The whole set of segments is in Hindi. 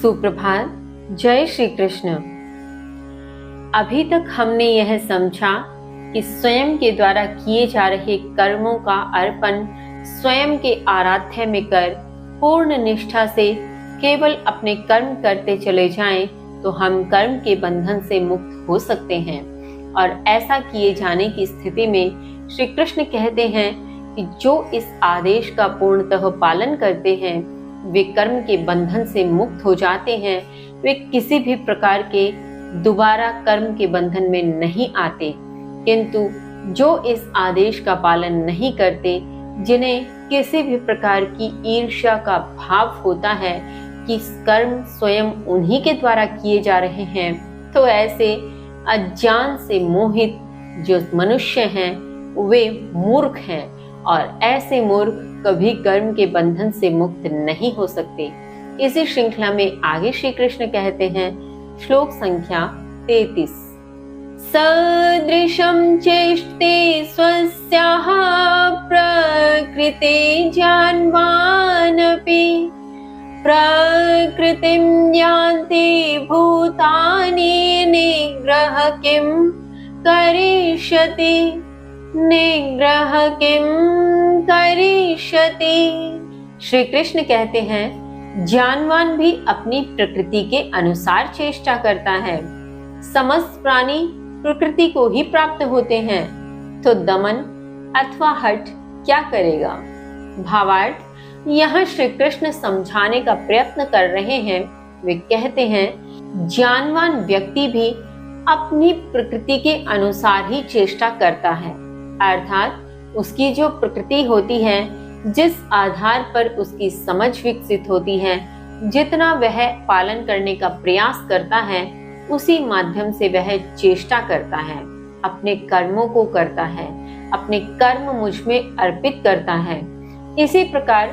सुप्रभात। जय श्री कृष्ण। अभी तक हमने यह समझा कि स्वयं के द्वारा किए जा रहे कर्मों का अर्पण स्वयं के आराध्य में कर पूर्ण निष्ठा से केवल अपने कर्म करते चले जाएं तो हम कर्म के बंधन से मुक्त हो सकते हैं। और ऐसा किए जाने की स्थिति में श्री कृष्ण कहते हैं कि जो इस आदेश का पूर्णतः पालन करते हैं वे कर्म के बंधन से मुक्त हो जाते हैं। वे किसी भी प्रकार के दोबारा कर्म के बंधन में नहीं आते। किंतु जो इस आदेश का पालन नहीं करते, जिन्हें किसी भी प्रकार की ईर्ष्या का भाव होता है कि कर्म स्वयं उन्हीं के द्वारा किए जा रहे हैं, तो ऐसे अज्ञान से मोहित जो मनुष्य हैं वे मूर्ख हैं और ऐसे मूर्ख कभी कर्म के बंधन से मुक्त नहीं हो सकते। इसी श्रृंखला में आगे श्री कृष्ण कहते हैं, श्लोक संख्या 33, सदृशं चेष्टे स्वस्याः प्रकृते जानवानपि प्रकृतिं यान्ति भूतानि निग्रह किं करिष्यति निग्रह किं करिष्यति। श्री कृष्ण कहते हैं, जानवान भी अपनी प्रकृति के अनुसार चेष्टा करता है। समस्त प्राणी प्रकृति को ही प्राप्त होते हैं, तो दमन अथवा हठ क्या करेगा। भावार्थ, यहाँ श्री कृष्ण समझाने का प्रयत्न कर रहे हैं। वे कहते हैं, जानवान व्यक्ति भी अपनी प्रकृति के अनुसार ही चेष्टा करता है, अर्थात उसकी जो प्रकृति होती है, जिस आधार पर उसकी समझ विकसित होती है, जितना वह पालन करने का प्रयास करता है, उसी माध्यम से वह चेष्टा करता है, अपने कर्मों को करता है, अपने कर्म मुझ में अर्पित करता है। इसी प्रकार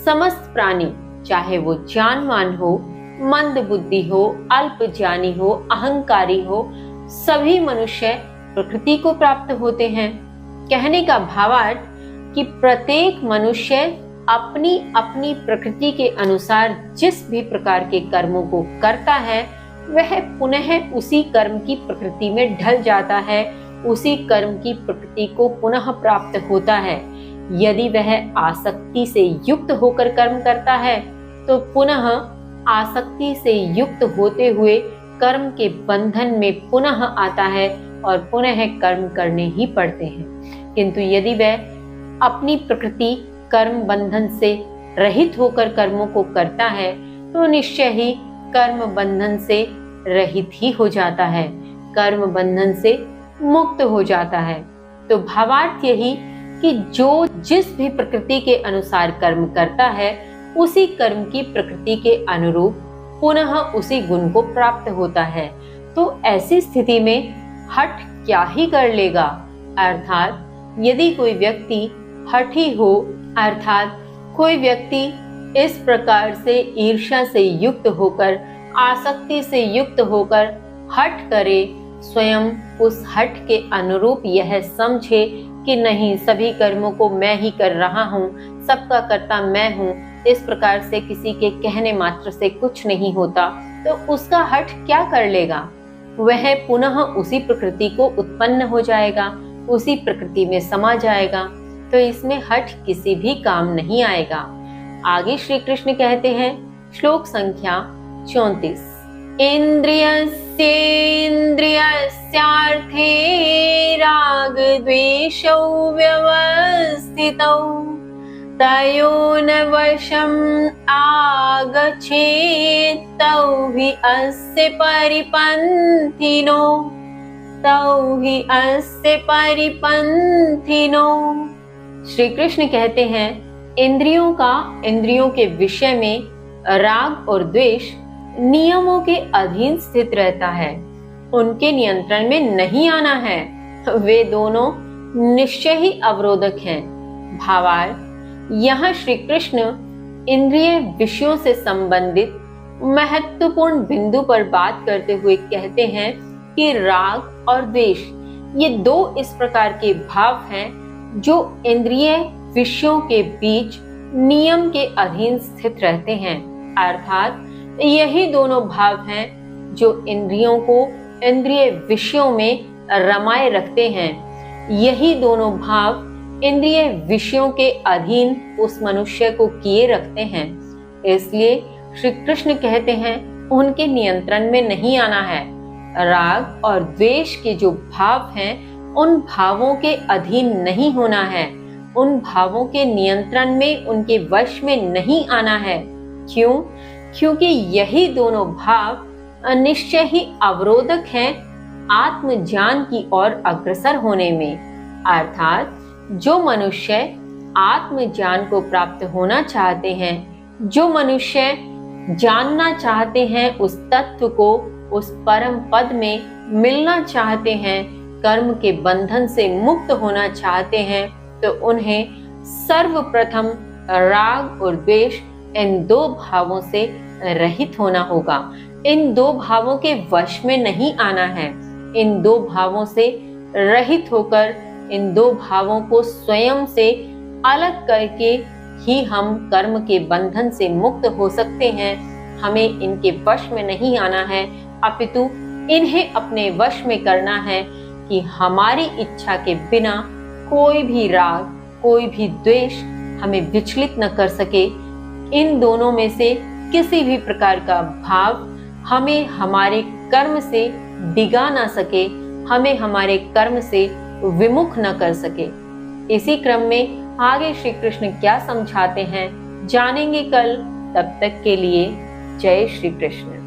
समस्त प्राणी, चाहे वो जानवान हो, मंद बुद्धि हो, अल्प ज्ञानी हो, अहंकारी हो, सभी मनुष्य प्रकृति को प्राप्त होते हैं। कहने का भावार्थ कि प्रत्येक मनुष्य अपनी अपनी प्रकृति के अनुसार जिस भी प्रकार के कर्मों को करता है, वह पुनः उसी कर्म की प्रकृति में ढल जाता है, उसी कर्म की प्रकृति को पुनः प्राप्त होता है। यदि वह आसक्ति से युक्त होकर कर्म करता है, तो पुनः आसक्ति से युक्त होते हुए कर्म के बंधन में पुनः आता है और पुनः कर्म करने ही पड़ते हैं। किंतु यदि वह अपनी प्रकृति कर्म बंधन से रहित होकर कर्मों को करता है, तो निश्चय ही कर्म बंधन से रहित ही हो जाता है, कर्म बंधन से मुक्त हो जाता है। तो भावार्थ यही कि जो जिस भी प्रकृति के अनुसार कर्म करता है, उसी कर्म की प्रकृति के अनुरूप पुनः उसी गुण को प्राप्त होता है। तो ऐसी स्थिति में हठ क्या ही कर लेगा। अर्थात यदि कोई व्यक्ति हठी हो, अर्थात कोई व्यक्ति इस प्रकार से ईर्ष्या से युक्त होकर, आसक्ति से युक्त होकर हठ करे, स्वयं उस हठ के अनुरूप यह समझे कि नहीं, सभी कर्मों को मैं ही कर रहा हूँ, सबका कर्ता मैं हूँ, इस प्रकार से किसी के कहने मात्र से कुछ नहीं होता, तो उसका हठ क्या कर लेगा। वह पुनः उसी प्रकृति को उत्पन्न हो जाएगा, उसी प्रकृति में समा जाएगा। तो इसमें हठ किसी भी काम नहीं आएगा। आगे श्री कृष्ण कहते हैं, श्लोक संख्या 34, इन्द्रियस्येन्द्रियस्यार्थे राग द्वेषौ व्यवस्थितौ तयोर्न वशम् आगच्छेत् तौ हि अस्य परिपन्थिनो। श्री कृष्ण कहते हैं, इंद्रियों के विषय में राग और द्वेष नियमों के अधीन स्थित रहता है, उनके नियंत्रण में नहीं आना है। वे दोनों निश्चय ही अवरोधक हैं। भावार्थ, यहाँ श्री कृष्ण इंद्रिय विषयों से संबंधित महत्वपूर्ण बिंदु पर बात करते हुए कहते हैं कि राग और द्वेष ये दो इस प्रकार के भाव हैं जो इंद्रिय विषयों के बीच नियम के अधीन स्थित रहते हैं। अर्थात यही दोनों भाव हैं जो इंद्रियों को इंद्रिय विषयों में रमाए रखते हैं। यही दोनों भाव इंद्रिय विषयों के अधीन उस मनुष्य को किए रखते हैं। इसलिए श्री कृष्ण कहते हैं उनके नियंत्रण में नहीं आना है। राग और द्वेष के जो भाव हैं उन भावों के अधीन नहीं होना है, उन भावों के नियंत्रण में, उनके वश में नहीं आना है। क्यों? क्योंकि यही दोनों भाव निश्चय ही अवरोधक हैं आत्मज्ञान की ओर अग्रसर होने में। अर्थात जो मनुष्य आत्मज्ञान को प्राप्त होना चाहते हैं, जो मनुष्य जानना चाहते हैं उस तत्व को, उस परम पद में मिलना चाहते हैं, कर्म के बंधन से मुक्त होना चाहते हैं, तो उन्हें सर्वप्रथम राग और द्वेष इन दो भावों से रहित होना होगा। इन दो भावों के वश में नहीं आना है। इन दो भावों से रहित होकर इन दो भावों को स्वयं से अलग करके ही हम कर्म के बंधन से मुक्त हो सकते हैं। हमें इनके वश में नहीं आना है, अपितु इन्हें अपने वश में करना है कि हमारी इच्छा के बिना कोई भी राग, कोई भी द्वेष हमें विचलित न कर सके। इन दोनों में से किसी भी प्रकार का भाव हमें हमारे कर्म से डिगा ना सके, हमें हमारे कर्म से विमुख न कर सके। इसी क्रम में आगे श्री कृष्ण क्या समझाते हैं जानेंगे कल। तब तक के लिए जय श्री कृष्ण।